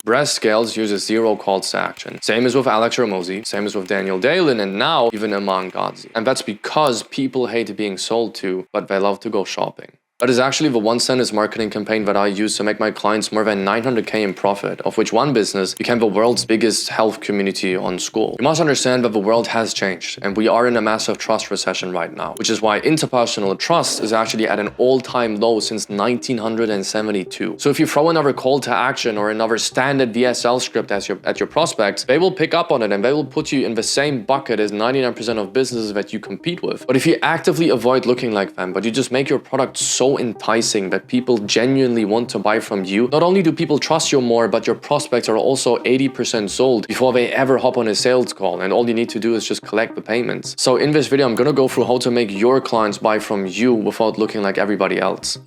Breast Scales uses 0 calls to action. Same as with Alex Hormozi, same as with Daniel Dalen, and now even Aman Ghazi. And that's because people hate being sold to, but they love to go shopping. That is actually the one sentence marketing campaign that I use to make my clients more than 900K in profit, of which one business became the world's biggest health community on Skool. You must understand that the world has changed and we are in a massive trust recession right now, which is why interpersonal trust is actually at an all-time low since 1972. So if you throw another call to action or another standard VSL script at your prospects, they will pick up on it and they will put you in the same bucket as 99% of businesses that you compete with. But if you actively avoid looking like them, but you just make your product so enticing that people genuinely want to buy from you, not only do people trust you more, but your prospects are also 80% sold before they ever hop on a sales call, and all you need to do is just collect the payments. So in this video, I'm gonna go through how to make your clients buy from you without looking like everybody else.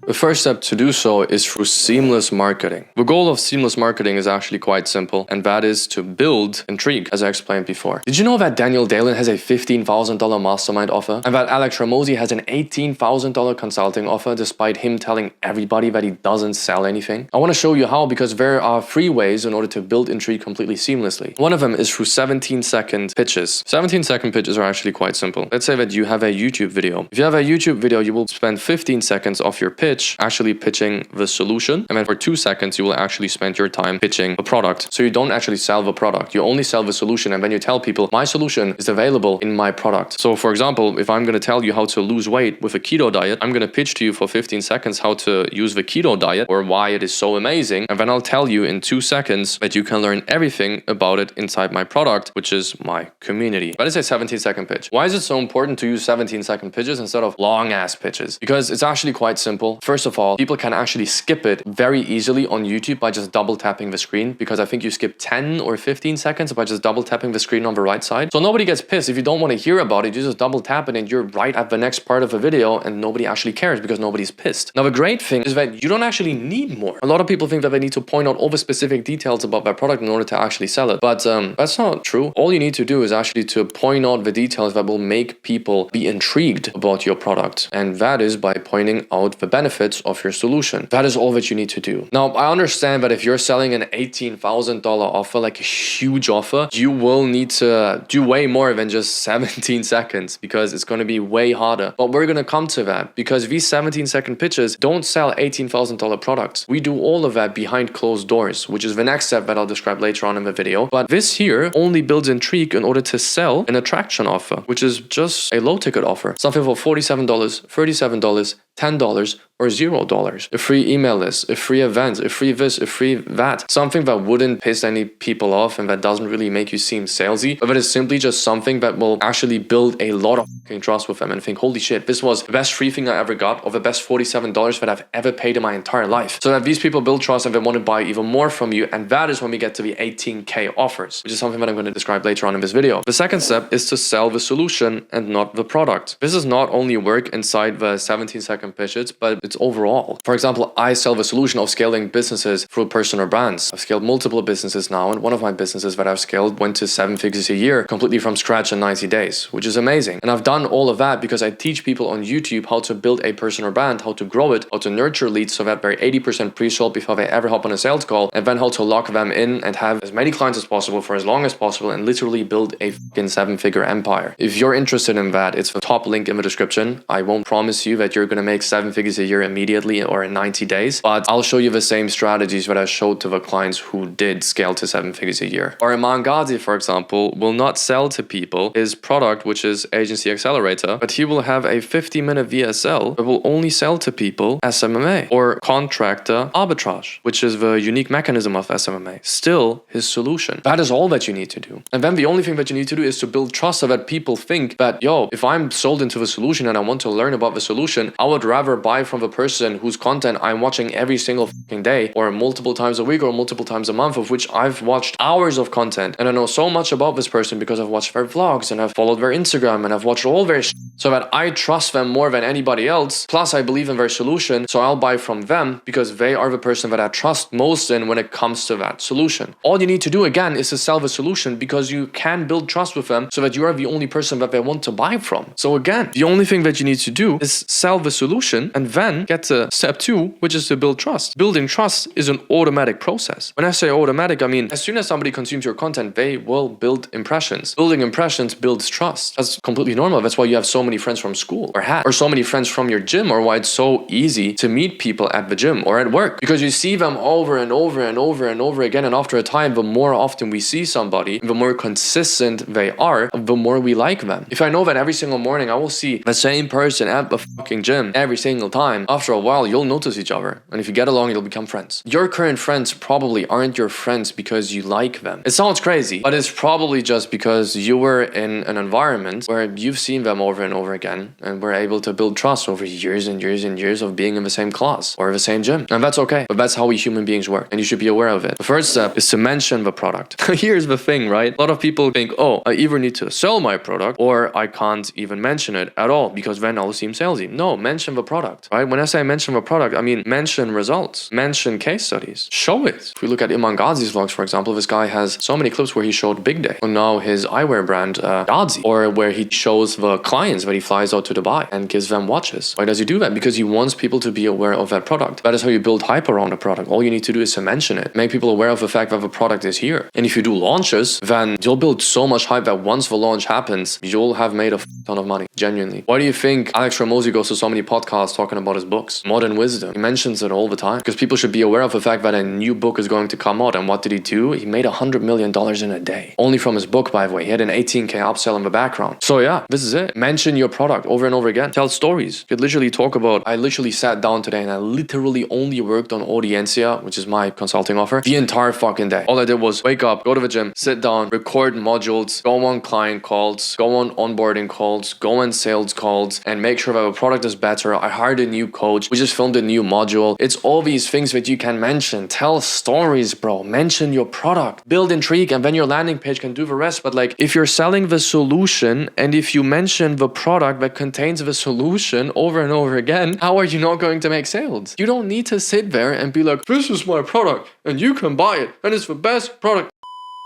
The first step to do so is through seamless marketing. The goal of seamless marketing is actually quite simple, and that is to build intrigue, as I explained before. Did you know that Daniel Dalen has a $15,000 mastermind offer, and that Alex Hormozi has an $18,000 consulting offer despite him telling everybody that he doesn't sell anything? I want to show you how, because there are 3 ways in order to build intrigue completely seamlessly. One of them is through 17-second pitches. 17-second pitches are actually quite simple. Let's say that you have a YouTube video. If you have a YouTube video, you will spend 15 seconds of your pitch actually pitching the solution, and then for 2 seconds you will actually spend your time pitching the product. So you don't actually sell the product, you only sell the solution, and then you tell people my solution is available in my product. So for example, if I'm going to tell you how to lose weight with a keto diet, I'm going to pitch to you for 15 seconds how to use the keto diet or why it is so amazing, and then I'll tell you in 2 seconds that you can learn everything about it inside my product, which is my community. That is a 17-second pitch. Why is it so important to use 17-second pitches instead of long ass pitches? Because it's actually quite simple. First of all, people can actually skip it very easily on YouTube by just double tapping the screen, because I think you skip 10 or 15 seconds by just double tapping the screen on the right side. So nobody gets pissed. If you don't want to hear about it, you just double tap it and you're right at the next part of the video, and nobody actually cares because nobody's pissed. Now, the great thing is that you don't actually need more. A lot of people think that they need to point out all the specific details about their product in order to actually sell it. But that's not true. All you need to do is actually to point out the details that will make people be intrigued about your product. And that is by pointing out the benefits of your solution. That is all that you need to do. Now, I understand that if you're selling an $18,000 offer, like a huge offer, you will need to do way more than just 17 seconds because it's going to be way harder. But we're going to come to that, because these 17-second pitches don't sell $18,000 products. We do all of that behind closed doors, which is the next step that I'll describe later on in the video. But this here only builds intrigue in order to sell an attraction offer, which is just a low ticket offer. Something for $47, $37, $10, or $0. A free email list, a free event, a free this, a free that. Something that wouldn't piss any people off and that doesn't really make you seem salesy, but that is simply just something that will actually build a lot of trust with them and think, holy shit, this was the best free thing I ever got, or the best $47 that I've ever paid in my entire life. So that these people build trust and they want to buy even more from you, and that is when we get to the 18K offers, which is something that I'm going to describe later on in this video. The second step is to sell the solution and not the product. This is not only work inside the 17-second pitches, but it's overall. For example, I sell the solution of scaling businesses through personal brands. I've scaled multiple businesses now, and one of my businesses that I've scaled went to 7 figures a year completely from scratch in 90 days, which is amazing. And I've done all of that because I teach people on YouTube how to build a personal brand, how to grow it, how to nurture leads so that they're 80% pre-sold before they ever hop on a sales call, and then how to lock them in and have as many clients as possible for as long as possible and literally build a fucking 7-figure empire. If you're interested in that, it's the top link in the description. I won't promise you that you're going to make 7 figures a year immediately or in 90 days, but I'll show you the same strategies that I showed to the clients who did scale to 7 figures a year. Or Aman Ghazi, for example, will not sell to people his product, which is Agency Accelerator, but he will have a 50-minute VSL that will only sell to people SMMA or contractor arbitrage, which is the unique mechanism of SMMA. Still his solution. That is all that you need to do. And then the only thing that you need to do is to build trust so that people think that, yo, if I'm sold into the solution and I want to learn about the solution, I would rather buy from the person whose content I'm watching every single fucking day, or multiple times a week, or multiple times a month, of which I've watched hours of content. And I know so much about this person because I've watched their vlogs and I've followed their Instagram and I've watched all their so that I trust them more than anybody else. Plus, I believe in their solution, so I'll buy from them because they are the person that I trust most in when it comes to that solution. All you need to do, again, is to sell the solution because you can build trust with them so that you are the only person that they want to buy from. So again, the only thing that you need to do is sell the solution solution and then get to step 2, which is to build trust. Building trust is an automatic process. When I say automatic, I mean as soon as somebody consumes your content, they will build impressions. Building impressions builds trust. That's completely normal. That's why you have so many friends from school or so many friends from your gym, or why it's so easy to meet people at the gym or at work, because you see them over and over and over and over again. And after a time, the more often we see somebody, the more consistent they are, the more we like them. If I know that every single morning I will see the same person at the fucking gym every single time, after a while you'll notice each other, and if you get along, you'll become friends. Your current friends probably aren't your friends because you like them. It sounds crazy, but it's probably just because you were in an environment where you've seen them over and over again and were able to build trust over years and years and years of being in the same class or the same gym. And that's okay, but that's how we human beings work, and you should be aware of it. The first step is to mention the product. Here's the thing, right? A lot of people think, oh, I either need to sell my product or I can't even mention it at all because then I'll seem salesy. No, mention the product, right? When I say mention the product, I mean mention results, mention case studies, show it. If we look at Iman Gadzhi's vlogs, for example, this guy has so many clips where he showed Big Day, or now his eyewear brand Gadzhi, or where he shows the clients that he flies out to Dubai and gives them watches. Why does he do that? Because he wants people to be aware of that product. That is how you build hype around a product. All you need to do is to mention it, make people aware of the fact that the product is here. And if you do launches, then you'll build so much hype that once the launch happens, you'll have made a ton of money, genuinely. Why do you think Alex Hormozi goes to so many podcasts talking about his books? Modern Wisdom. He mentions it all the time because people should be aware of the fact that a new book is going to come out. And what did he do? He made $100 million in a day. Only from his book, by the way. He had an 18K upsell in the background. So yeah, this is it. Mention your product over and over again. Tell stories. You could literally talk about, I literally sat down today and I literally only worked on Audiencia, which is my consulting offer, the entire fucking day. All I did was wake up, go to the gym, sit down, record modules, go on client calls, go on onboarding calls, go on sales calls, and make sure that the product is better. I hired a new coach. We just filmed a new module. It's all these things that you can mention. Tell stories, bro. Mention your product. Build intrigue, and then your landing page can do the rest. But like, if you're selling the solution and if you mention the product that contains the solution over and over again, how are you not going to make sales? You don't need to sit there and be like, this is my product and you can buy it and it's the best product.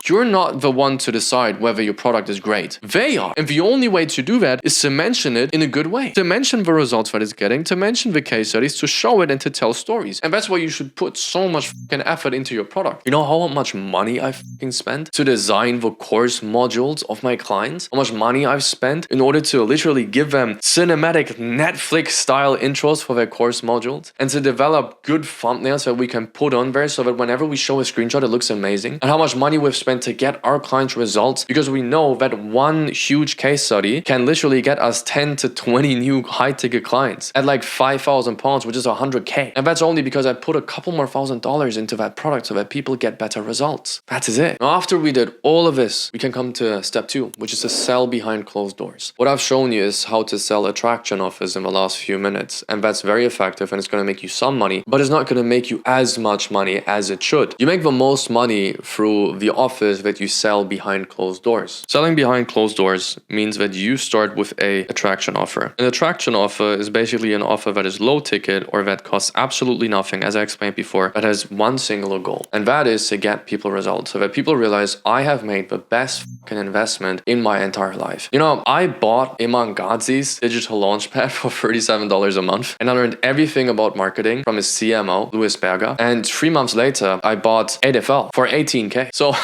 You're not the one to decide whether your product is great. They are. And the only way to do that is to mention it in a good way. To mention the results that it's getting, to mention the case studies, to show it and to tell stories. And that's why you should put so much fucking effort into your product. You know how much money I fucking spent to design the course modules of my clients? How much money I've spent in order to literally give them cinematic Netflix style intros for their course modules, and to develop good thumbnails that we can put on there so that whenever we show a screenshot, it looks amazing. And how much money we've spent to get our clients results, because we know that one huge case study can literally get us 10 to 20 new high ticket clients at like £5,000, which is 100K. And that's only because I put a couple more $1,000s into that product so that people get better results. That is it. Now, after we did all of this, we can come to step 2, which is to sell behind closed doors. What I've shown you is how to sell attraction offers in the last few minutes, and that's very effective, and it's going to make you some money, but it's not going to make you as much money as it should. You make the most money through the offers that you sell behind closed doors. Selling behind closed doors means that you start with a attraction offer. An attraction offer is basically an offer that is low ticket or that costs absolutely nothing, as I explained before, that has one single goal, and that is to get people results, so that people realize I have made the best fucking investment in my entire life. You know, I bought Iman Gadzhi's digital launchpad for $37 a month, and I learned everything about marketing from his CMO, Louis Berger, and 3 months later, I bought ADFL for 18K. So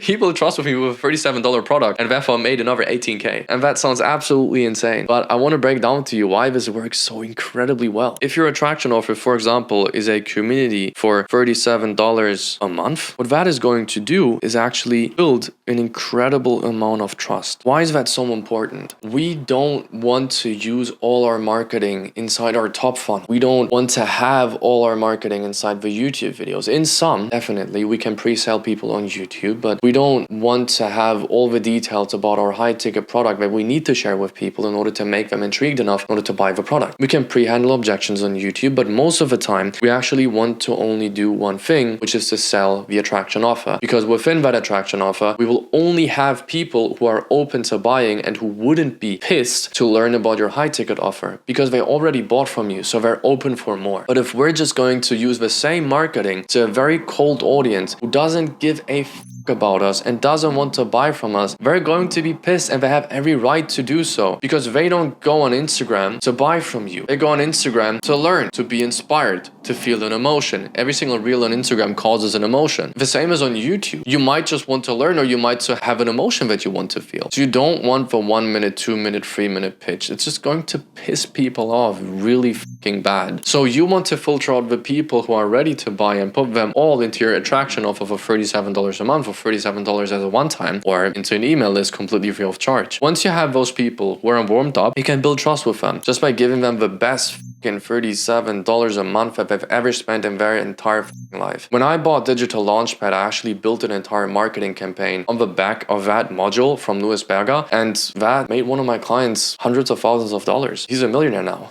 people trusted me with a $37 product and therefore made another 18K. And that sounds absolutely insane. But I want to break down to you why this works so incredibly well. If your attraction offer, for example, is a community for $37 a month, what that is going to do is actually build an incredible amount of trust. Why is that so important? We don't want to use all our marketing inside our top funnel. We don't want to have all our marketing inside the YouTube videos. In some, definitely, we can pre-sell people on YouTube, but we don't want to have all the details about our high ticket product that we need to share with people in order to make them intrigued enough in order to buy the product. We can pre-handle objections on YouTube, but most of the time we actually want to only do one thing, which is to sell the attraction offer, because within that attraction offer we will only have people who are open to buying and who wouldn't be pissed to learn about your high ticket offer because they already bought from you, so they're open for more. But if we're just going to use the same marketing to a very cold audience who doesn't give a about us and doesn't want to buy from us, they're going to be pissed, and they have every right to do so, because they don't go on Instagram to buy from you. They go on Instagram to learn, to be inspired, to feel an emotion. Every single reel on Instagram causes an emotion. The same as on YouTube. You might just want to learn, or you might just have an emotion that you want to feel. So you don't want the 1 minute, 2 minute, 3 minute pitch. It's just going to piss people off really fucking bad. So you want to filter out the people who are ready to buy and put them all into your attraction offer for $37 a month, or $37 as a one-time, or into an email list completely free of charge. Once you have those people who are warmed up, you can build trust with them just by giving them the best $37 a month that they've ever spent in their entire life. When I bought Digital Launchpad, I actually built an entire marketing campaign on the back of that module from Louis Berger, and that made one of my clients hundreds of thousands of dollars. He's a millionaire now.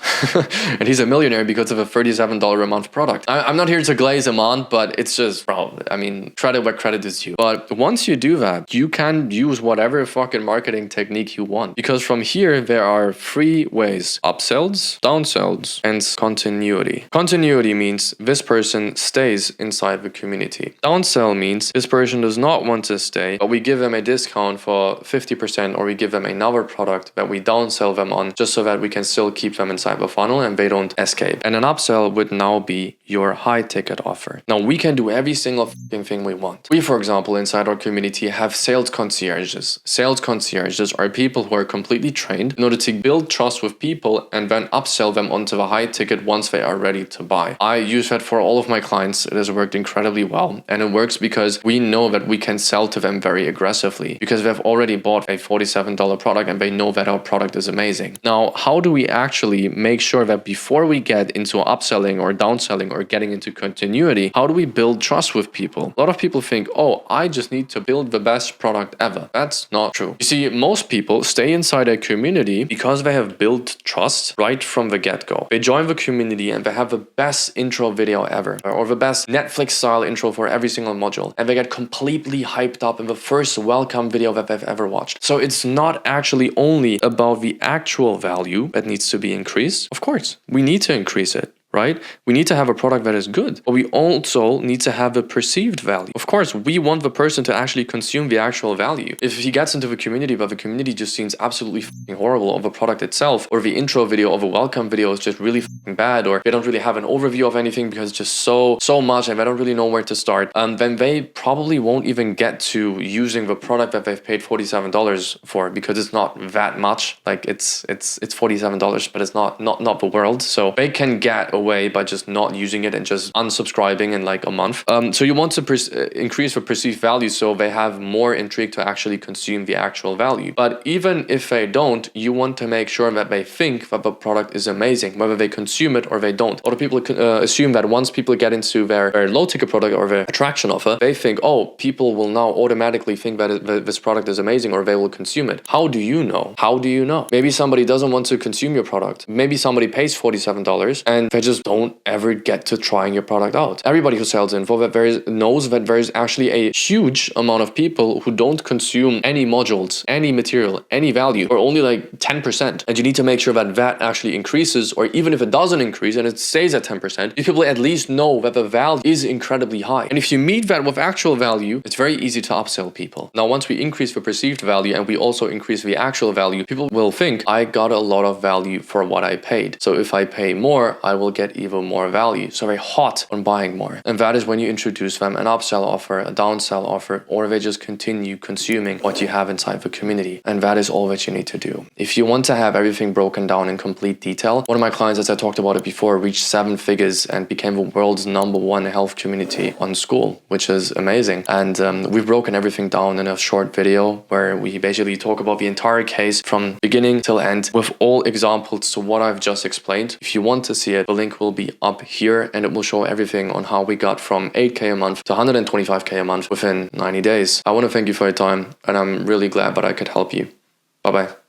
And he's a millionaire because of a $37 a month product. I'm not here to glaze him on, but it's just, bro, I mean, credit where credit is due. But once you do that, you can use whatever fucking marketing technique you want. Because from here, there are three ways: upsells, downsells, and continuity. Continuity means this person stays inside the community. Downsell means this person does not want to stay, but we give them a discount for 50%, or we give them another product that we downsell them on just so that we can still keep them inside the funnel and they don't escape. And an upsell would now be your high ticket offer. Now we can do every single thing we want. We, for example, inside our community have sales concierges. Sales concierges are people who are completely trained in order to build trust with people and then upsell them onto the high ticket once they are ready to buy. I use that for all of my clients. It has worked incredibly well, and it works because we know that we can sell to them very aggressively because they've already bought a $47 product and they know that our product is amazing. Now, how do we actually make sure that before we get into upselling or downselling or getting into continuity, how do we build trust with people? A lot of people think, oh, I just need to build the best product ever. That's not true. You see, most people stay inside a community because they have built trust right from the get-go. They join the community and they have the best intro video ever, or the best Netflix style intro for every single module, and they get completely hyped up in the first welcome video that they've ever watched. So it's not actually only about the actual value that needs to be increased. Of course, we need to increase it, right? We need to have a product that is good, but we also need to have a perceived value. Of course, we want the person to actually consume the actual value. If he gets into the community, but the community just seems absolutely fucking horrible, of the product itself, or the intro video of a welcome video is just really fucking bad, or they don't really have an overview of anything because it's just so much and they don't really know where to start, then they probably won't even get to using the product that they've paid $47 for, because it's not that much. Like it's $47, but it's not the world. So they can get away by just not using it and just unsubscribing in like a month. So you want to increase the perceived value so they have more intrigue to actually consume the actual value. But even if they don't, you want to make sure that they think that the product is amazing, whether they consume it or they don't. A lot of people assume that once people get into their low ticket product or their attraction offer, they think, oh, people will now automatically think that this product is amazing, or they will consume it. How do you know? How do you know? Maybe somebody doesn't want to consume your product. Maybe somebody pays $47 and they just don't ever get to trying your product out. Everybody who sells info knows that there is actually a huge amount of people who don't consume any modules, any material, any value, or only like 10%. And you need to make sure that that actually increases, or even if it doesn't increase and it stays at 10%, these people at least know that the value is incredibly high. And if you meet that with actual value, it's very easy to upsell people. Now, once we increase the perceived value and we also increase the actual value, people will think, I got a lot of value for what I paid. So if I pay more, I will get even more value. So they're hot on buying more. And that is when you introduce them an upsell offer, a downsell offer, or they just continue consuming what you have inside the community. And that is all that you need to do. If you want to have everything broken down in complete detail, one of my clients, as I talked about it before, reached 7 figures and became the world's #1 health community on Skool, which is amazing. And we've broken everything down in a short video where we basically talk about the entire case from beginning till end with all examples to what I've just explained. If you want to see it, the link will be up here and it will show everything on how we got from 8K a month to 125K a month within 90 days. I want to thank you for your time, and I'm really glad that I could help you. Bye-bye.